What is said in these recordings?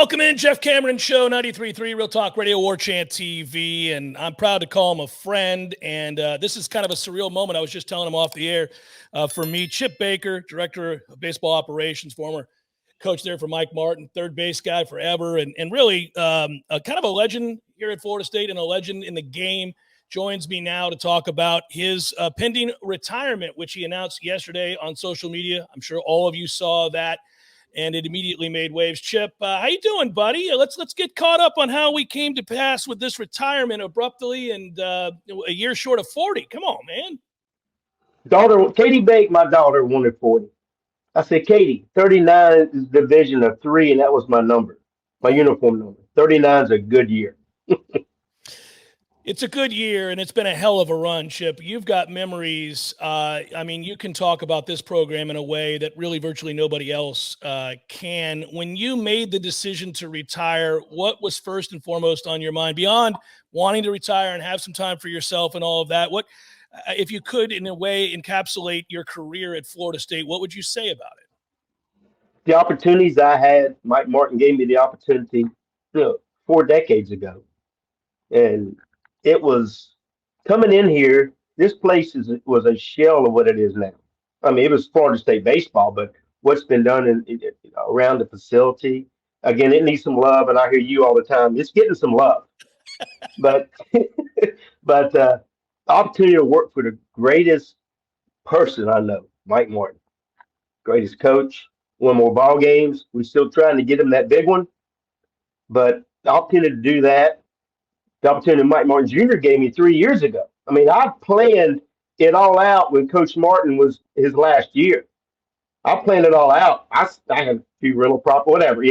Welcome in, Jeff Cameron Show, 93.3 Real Talk Radio, Warchant TV, and I'm proud to call him a friend, and this is kind of a surreal moment. I was just telling him off the air. For me, Chip Baker, Director of Baseball Operations, former coach there for Mike Martin, third base guy forever, and really kind of a legend here at Florida State and a legend in the game, joins me now to talk about his pending retirement, which he announced yesterday on social media. I'm sure all of you saw that. And it immediately made waves. Chip, how you doing, buddy? Let's get caught up on how we came to pass with this retirement abruptly and a year short of 40. Come on, man. Katie Bake, my daughter, wanted 40. I said, Katie, 39 is division of 3, and that was my number, my uniform number. 39 is a good year. It's a good year, and it's been a hell of a run, Chip. You've got memories. I mean, you can talk about this program in a way that really virtually nobody else can. When you made the decision to retire, what was first and foremost on your mind, beyond wanting to retire and have some time for yourself and all of that? What, if you could, in a way, encapsulate your career at Florida State, what would you say about it? The opportunities I had, Mike Martin gave me the opportunity 4 decades ago. And it was coming in here. This place was a shell of what it is now. I mean, it was Florida State baseball, but what's been done around the facility, again, it needs some love. And I hear you all the time. It's getting some love, but the opportunity to work for the greatest person I know, Mike Martin, greatest coach, won more ball games. We're still trying to get him that big one, but the opportunity to do that. The opportunity Mike Martin Jr. gave me 3 years ago. I mean, I planned it all out when Coach Martin was his last year. I planned it all out. I had a few rental property, whatever,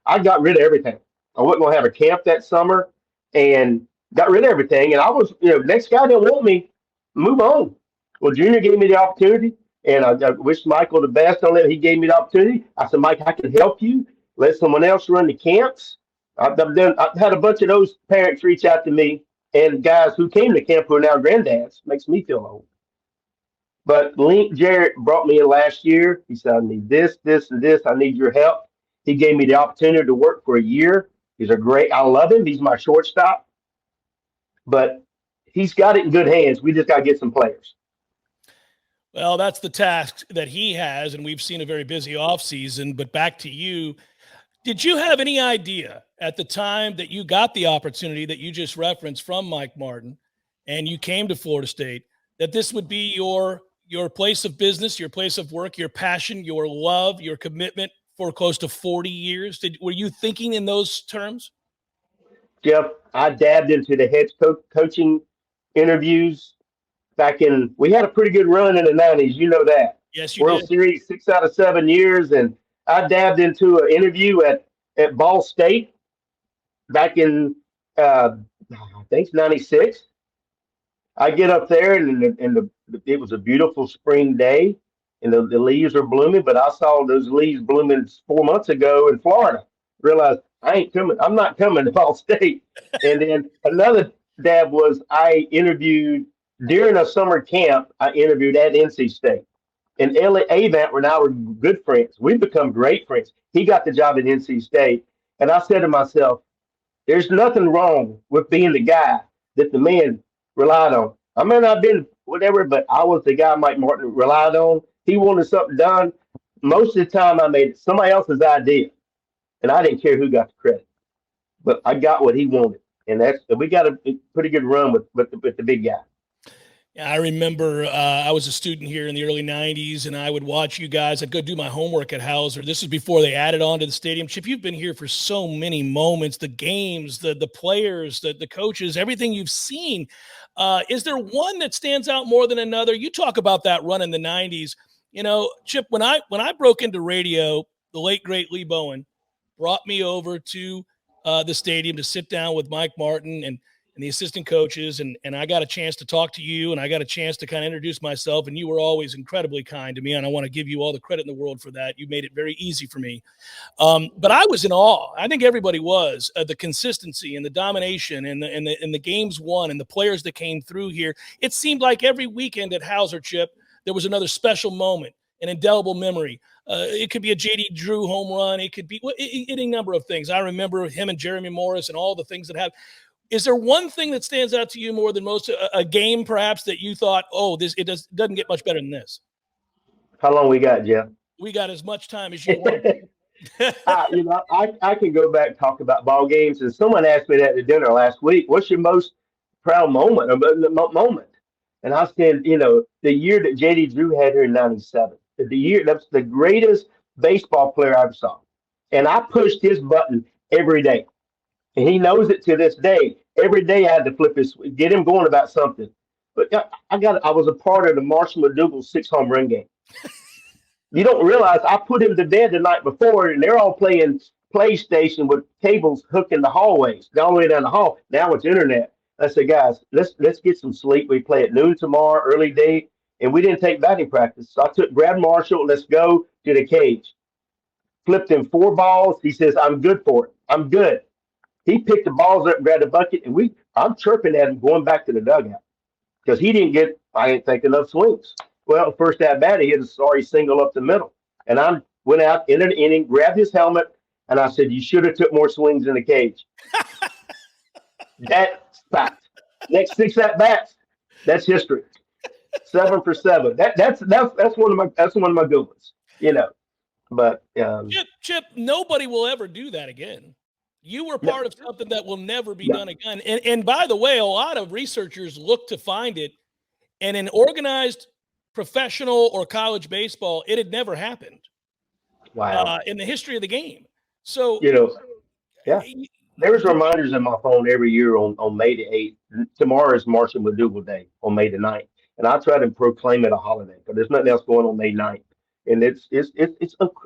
I got rid of everything. I wasn't going to have a camp that summer and got rid of everything. And I was, next guy didn't want me, move on. Well, Junior gave me the opportunity, and I wish Michael the best on it. He gave me the opportunity. I said, Mike, I can help you. Let someone else run the camps. I've had a bunch of those parents reach out to me, and guys who came to camp who are now granddads. Makes me feel old. But Link Jarrett brought me in last year. He said, I need this, this, and this. I need your help. He gave me the opportunity to work for a year. I love him. He's my shortstop. But he's got it in good hands. We just got to get some players. Well, that's the task that he has, and we've seen a very busy offseason. But back to you. Did you have any idea at the time that you got the opportunity that you just referenced from Mike Martin and you came to Florida State, that this would be your place of business, your place of work, your passion, your love, your commitment for close to 40 years? Were you thinking in those terms? Jeff, I dabbed into the head coaching interviews we had a pretty good run in the 90s. You know that. Yes, you World did. Series 6 out of 7 years, and I dabbed into an interview at Ball State back in, I think, 96. I get up there, and it was a beautiful spring day, and the leaves are blooming, but I saw those leaves blooming 4 months ago in Florida. Realized I'm not coming to Ball State. And then another dab was I interviewed during a summer camp. I interviewed at NC State. And Elliot Avant and I were good friends. We've become great friends. He got the job at NC State. And I said to myself, there's nothing wrong with being the guy that the man relied on. I may not have been whatever, but I was the guy Mike Martin relied on. He wanted something done. Most of the time I made it somebody else's idea. And I didn't care who got the credit. But I got what he wanted. And we got a pretty good run with the big guy. Yeah, I remember I was a student here in the early 90s, and I would watch you guys. I'd go do my homework at Hauser. This is before they added on to the stadium. Chip, you've been here for so many moments, the games, the players, the coaches, everything you've seen. Is there one that stands out more than another? You talk about that run in the 90s. Chip, when I broke into radio, the late, great Lee Bowen brought me over to the stadium to sit down with Mike Martin and the assistant coaches, and I got a chance to talk to you, and I got a chance to kind of introduce myself, and you were always incredibly kind to me, and I want to give you all the credit in the world for that. You made it very easy for me. But I was in awe. I think everybody was, the consistency and the domination and the games won and the players that came through here. It seemed like every weekend at Hauser, Chip, there was another special moment, an indelible memory. It could be a JD Drew home run. It could be any number of things. I remember him and Jeremy Morris and all the things that have. Is there one thing that stands out to you more than most? A game, perhaps, that you thought, oh, doesn't get much better than this. How long we got, Jeff? We got as much time as you want. I can go back and talk about ball games. And someone asked me that at dinner last week. What's your most proud moment? Moment? And I said, the year that JD Drew had here in '97. The year that's the greatest baseball player I ever saw. And I pushed his button every day. And he knows it to this day. Every day I had to get him going about something. But I was a part of the Marshall McDougal 6 home run game. You don't realize I put him to bed the night before, and they're all playing PlayStation with cables hooked in the hallways, all the way down the hall. Now it's internet. I said, guys, let's get some sleep. We play at noon tomorrow, early day, and we didn't take batting practice. So I took Brad Marshall. Let's go to the cage. Flipped him 4 balls. He says, I'm good for it. I'm good. He picked the balls up, grabbed a bucket, and I'm chirping at him going back to the dugout because he didn't get, I didn't think, enough swings. Well, first at bat, he hit a sorry single up the middle. And I went out in an inning, grabbed his helmet, and I said, you should have took more swings in the cage. That's fact. Next 6 at bats, that's history. 7 for 7. That's one of my good ones, But Chip, nobody will ever do that again. You were part of something that will never be done again. And by the way, a lot of researchers look to find it. And in organized professional or college baseball, it had never happened. Wow. In the history of the game. So, yeah. There's reminders in my phone every year on May the 8th. Tomorrow is Marshall McDougal Day on May the 9th. And I try to proclaim it a holiday, but there's nothing else going on May 9th. And it's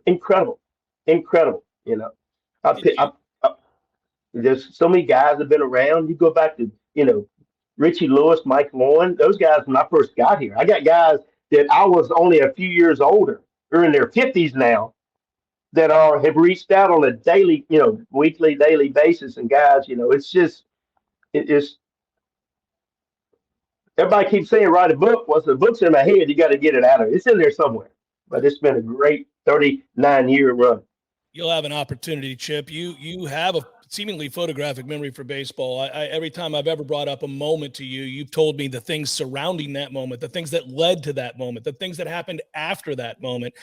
incredible. Incredible. There's so many guys have been around. You go back to, Richie Lewis, Mike Lowen, those guys when I first got here. I got guys that I was only a few years older. They're in their 50s now that have reached out on a daily, weekly, daily basis. And guys, it's everybody keeps saying write a book. Once the book's in my head, you got to get it out of it. It's in there somewhere. But it's been a great 39-year run. You'll have an opportunity, Chip. You have a seemingly photographic memory for baseball. Every time I've ever brought up a moment to you, you've told me the things surrounding that moment, the things that led to that moment, the things that happened after that moment.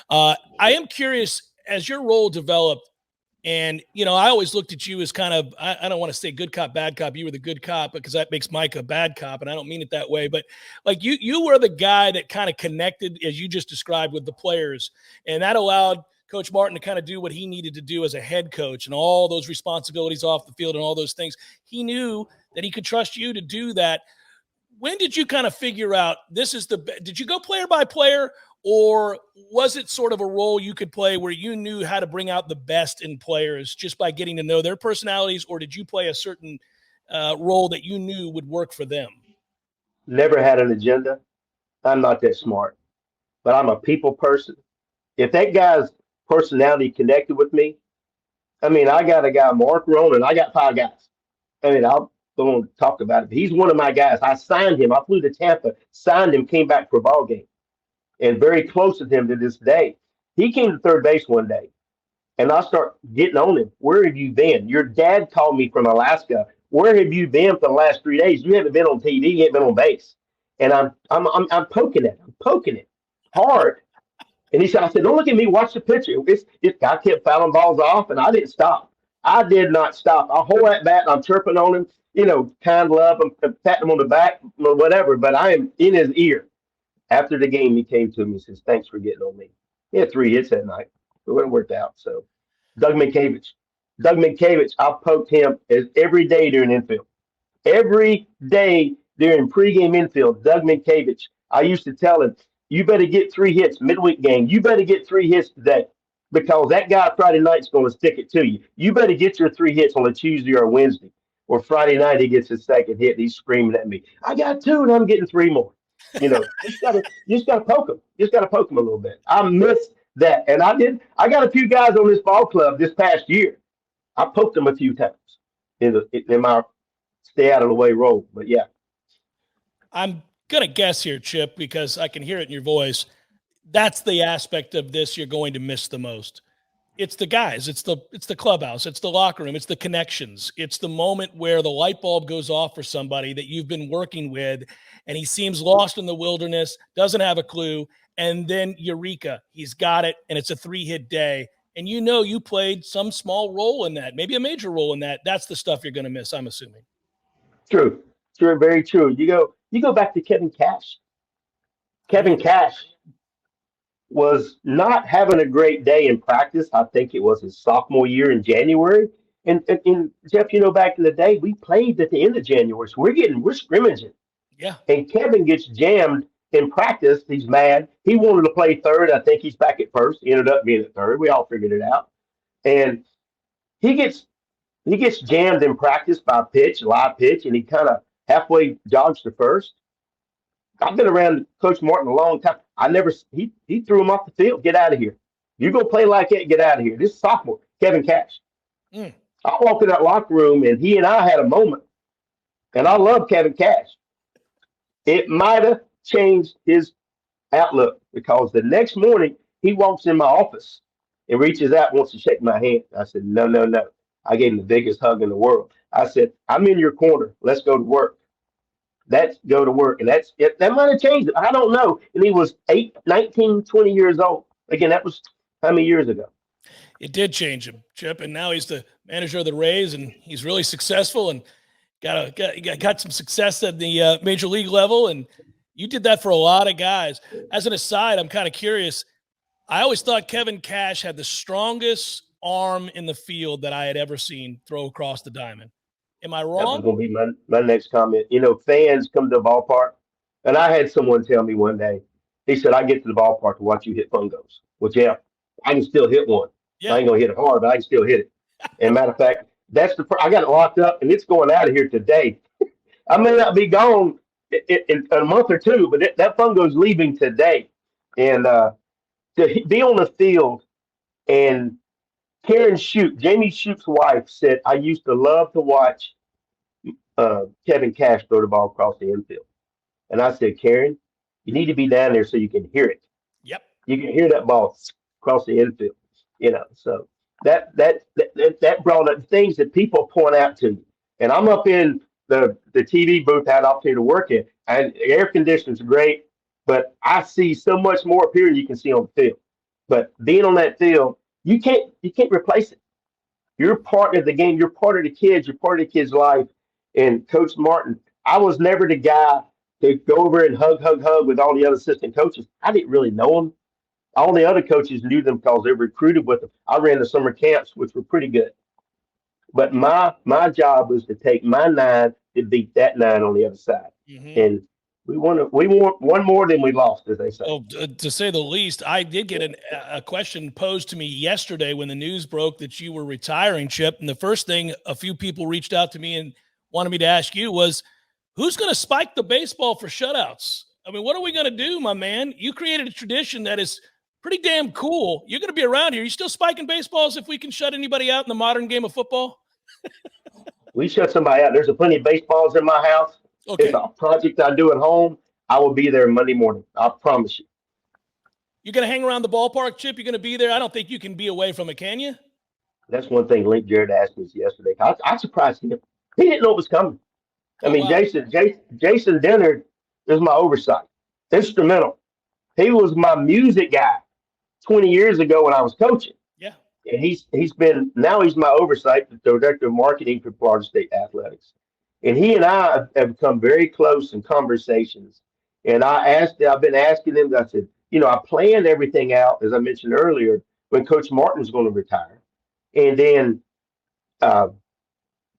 I am curious, as your role developed, and, I always looked at you as kind of, I don't want to say good cop, bad cop. You were the good cop because that makes Mike a bad cop. And I don't mean it that way, but like you were the guy that kind of connected, as you just described, with the players. And that allowed Coach Martin to kind of do what he needed to do as a head coach and all those responsibilities off the field and all those things. He knew that he could trust you to do that. When did you kind of figure out did you go player by player, or was it sort of a role you could play where you knew how to bring out the best in players just by getting to know their personalities, or did you play a certain role that you knew would work for them? Never had an agenda. I'm not that smart, but I'm a people person. If that guy's personality connected with me, I got a guy, Mark Ronan. I got 5 guys. I'll go on talk about it. He's one of my guys. I signed him. I flew to Tampa, signed him, came back for a ball game, and very close with him to this day. He came to third base one day, and I start getting on him. Where have you been? Your dad called me from Alaska. Where have you been for the last 3 days? You haven't been on TV. You haven't been on base. And I'm poking it. I'm poking it hard. And I said, don't look at me. Watch the pitcher. I kept fouling balls off, and I didn't stop. I did not stop. I hold that bat, and I'm chirping on him, kind love. I'm patting him on the back, or whatever. But I am in his ear. After the game, he came to me and says, thanks for getting on me. He had 3 hits that night. It wouldn't worked out. So, Doug Minkiewicz, I poked him every day during infield. Every day during pregame infield, Doug Minkiewicz, I used to tell him, you better get 3 hits midweek game. You better get 3 hits today because that guy Friday night's going to stick it to you. You better get your 3 hits on a Tuesday or a Wednesday. Or Friday night he gets his second hit and he's screaming at me, I got 2 and I'm getting 3 more. You just gotta poke him. Just gotta poke him a little bit. I missed that. And I got a few guys on this ball club this past year. I poked them a few times in my stay out of the way role. But yeah. I'm going to guess here, Chip, because I can hear it in your voice. That's the aspect of this you're going to miss the most. It's the guys, it's the clubhouse, it's the locker room, it's the connections. It's the moment where the light bulb goes off for somebody that you've been working with and he seems lost in the wilderness, doesn't have a clue, and then eureka, he's got it and it's a 3-hit day. And you played some small role in that, maybe a major role in that. That's the stuff you're going to miss, I'm assuming. True, true, very true. You go back to Kevin Cash. Kevin Cash was not having a great day in practice. I think it was his sophomore year in January. And Jeff, back in the day, we played at the end of January, so we're scrimmaging. Yeah. And Kevin gets jammed in practice. He's mad. He wanted to play third. I think he's back at first. He ended up being at third. We all figured it out. And he gets he gets jammed in practice by a pitch, a live pitch, and he kind of halfway jogs to first. I've been around Coach Martin a long time. I never he threw him off the field. Get out of here. You go play like that. Get out of here. This is sophomore Kevin Cash. Mm. I walked in that locker room and he and I had a moment. And I love Kevin Cash. It might have changed his outlook because the next morning he walks in my office and reaches out, wants to shake my hand. I said, no, no, no. I gave him the biggest hug in the world. I said, I'm in your corner. Let's go to work. Let's go to work. And that's it. That might have changed it. I don't know. And he was 19, 20 years old. Again, that was how many years ago? It did change him, Chip, and now he's the manager of the Rays, and he's really successful and got some success at the major league level. And you did that for a lot of guys. As an aside, I'm kind of curious. I always thought Kevin Cash had the strongest arm in the field that I had ever seen throw across the diamond. Am I That was wrong? going to be my next comment. Fans come to the ballpark, and I had someone tell me one day, he said, I get to the ballpark to watch you hit fungos. Well, yeah, I can still hit one. Yeah. I ain't going to hit it hard, but I can still hit it. And matter of fact, I got it locked up, and it's going out of here today. I may not be gone in a month or two, but that fungo's leaving today. And to be on the field and Jamie Shoot's wife said, I used to love to watch Kevin Cash throw the ball across the infield. And I said, Karen, you need to be down there so you can hear it. Yep. You can hear that ball across the infield. So that brought up things that people point out to you. And I'm up in the TV booth I had opportunity to work in, and air conditioning's great, but I see so much more up here than you can see on the field. But being on that field, you can't replace it. You're part of the game. You're part of the kids. You're part of the kids' life. And Coach Martin, I was never the guy to go over and hug with all the other assistant coaches. I didn't really know them. All the other coaches knew them because they recruited with them. I ran the summer camps, which were pretty good. But my job was to take my 9 to beat that 9 on the other side. Mm-hmm. And we want one more than we lost, as they say. Oh, to say the least. I did get a question posed to me yesterday when the news broke that you were retiring, Chip. And the first thing a few people reached out to me and wanted me to ask you was, who's going to spike the baseball for shutouts? I mean, what are we going to do, my man? You created a tradition that is pretty damn cool. You're going to be around here. You still spiking baseballs if we can shut anybody out in the modern game of football? We shut somebody out. There's plenty of baseballs in my house. Okay. It's a project I do at home. I will be there Monday morning. I promise you. You're going to hang around the ballpark, Chip? You're going to be there? I don't think you can be away from it, can you? That's one thing Link Jarrett asked me yesterday. I surprised him. He didn't know it was coming. I mean, wow. Jason Dennard is my oversight. Instrumental. He was my music guy 20 years ago when I was coaching. Yeah. And he's my oversight, the director of marketing for Florida State Athletics. And he and I have become very close in conversations. And I've been asking him, I said, I planned everything out, as I mentioned earlier, when Coach Martin was going to retire. And then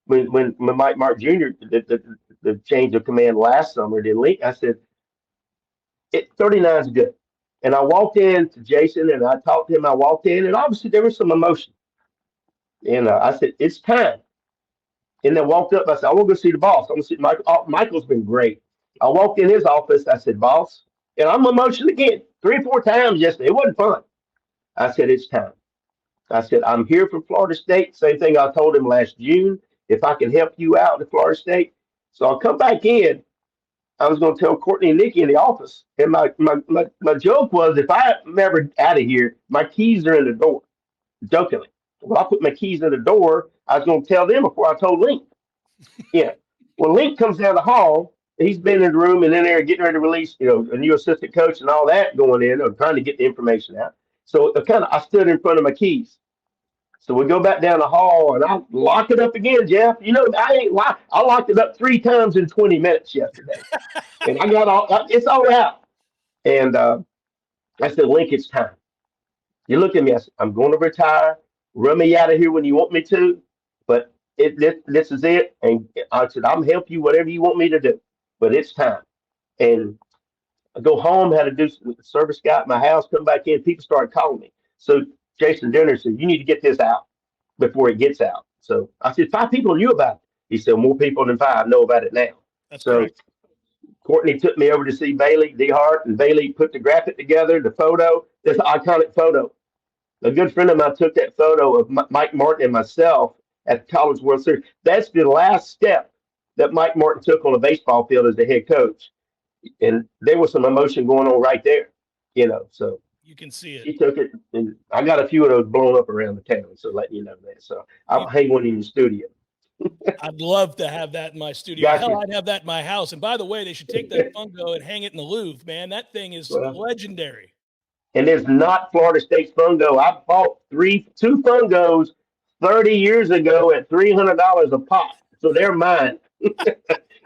when Mike Mark Jr., the change of command last summer, I said, 39 is good. And I walked in to Jason and I talked to him. I walked in and obviously there was some emotion. And I said, it's time. And then walked up. I said, I want to go see the boss. I want to see Michael. Oh, Michael's been great. I walked in his office. I said, boss. And I'm emotional again 3 or 4 times yesterday. It wasn't fun. I said, it's time. I said, I'm here from Florida State. Same thing I told him last June. If I can help you out at Florida State. So I'll come back in. I was going to tell Courtney and Nikki in the office. And my joke was, if I'm ever out of here, my keys are in the door. Jokingly. Well, I put my keys in the door. I was going to tell them before I told Link. Yeah. Well, Link comes down the hall. He's been in the room and in there getting ready to release, a new assistant coach and all that going in, or trying to get the information out. So I stood in front of my keys. So we go back down the hall and I lock it up again, Jeff. I ain't locked. I locked it up 3 times in 20 minutes yesterday, and I got it's all out. And I said, Link, it's time. You look at me. I said, I'm going to retire. Run me out of here when you want me to, but this is it. And I said, I'm help you whatever you want me to do, but it's time. And I go home, had to do some with the service guy at my house, come back in, people started calling me. So Jason Denner said, you need to get this out before it gets out. So I said, 5 people knew about it. He said, more people than 5 know about it now. That's so correct. Courtney took me over to see Bailey D. Hart, and Bailey put the graphic together, the photo, this iconic photo. A good friend of mine took that photo of Mike Martin and myself at the College World Series. That's the last step that Mike Martin took on a baseball field as the head coach. And there was some emotion going on right there, so you can see it. He took it, and I got a few of those blown up around the town, so letting you know that. So I'll hang one in the studio. I'd love to have that in my studio. Gotcha. Hell, I'd have that in my house. And by the way, they should take that fungo and hang it in the Louvre, man. That thing is legendary. And there's not Florida State's fungo. I bought two fungos 30 years ago at $300 a pop, so they're mine.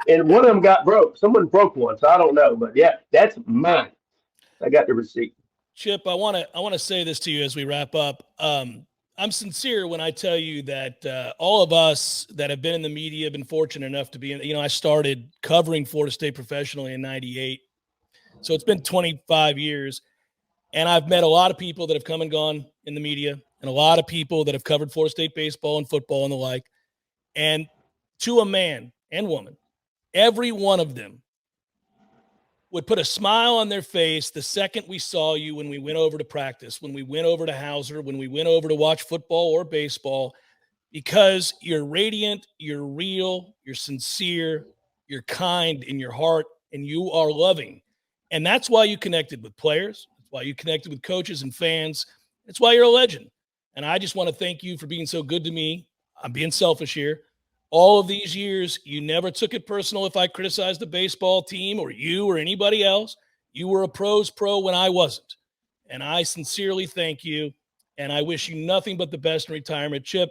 And one of them got broke. Someone broke one, so I don't know. But yeah, that's mine. I got the receipt. Chip, I want to say this to you as we wrap up. I'm sincere when I tell you that all of us that have been in the media have been fortunate enough to be in. I started covering Florida State professionally in '98, so it's been 25 years, and I've met a lot of people that have come and gone in the media, and a lot of people that have covered Florida State baseball and football and the like. And to a man and woman, every one of them would put a smile on their face the second we saw you when we went over to practice, when we went over to Hauser, when we went over to watch football or baseball, because you're radiant, you're real, you're sincere, you're kind in your heart, and you are loving. And that's why you connected with players. That's why you connected with coaches and fans. That's why you're a legend. And I just want to thank you for being so good to me. I'm being selfish here. All of these years, you never took it personal if I criticized the baseball team or you or anybody else. You were a pro's pro when I wasn't. And I sincerely thank you. And I wish you nothing but the best in retirement. Chip,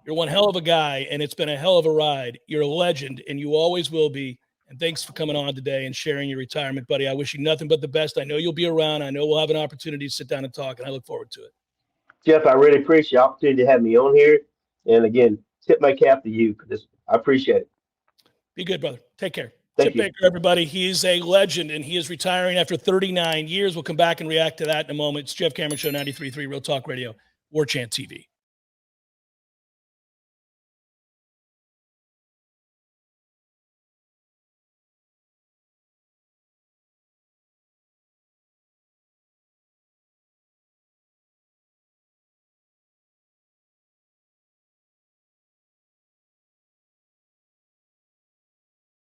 you're one hell of a guy, and it's been a hell of a ride. You're a legend, and you always will be. And thanks for coming on today and sharing your retirement, buddy. I wish you nothing but the best. I know you'll be around. I know we'll have an opportunity to sit down and talk, and I look forward to it. Jeff, I really appreciate the opportunity to have me on here. And again, tip my cap to you. I appreciate it. Be good, brother. Take care. Thank Chip you. Baker, everybody. He is a legend, and he is retiring after 39 years. We'll come back and react to that in a moment. It's Jeff Cameron Show, 93.3 Real Talk Radio, Warchant TV.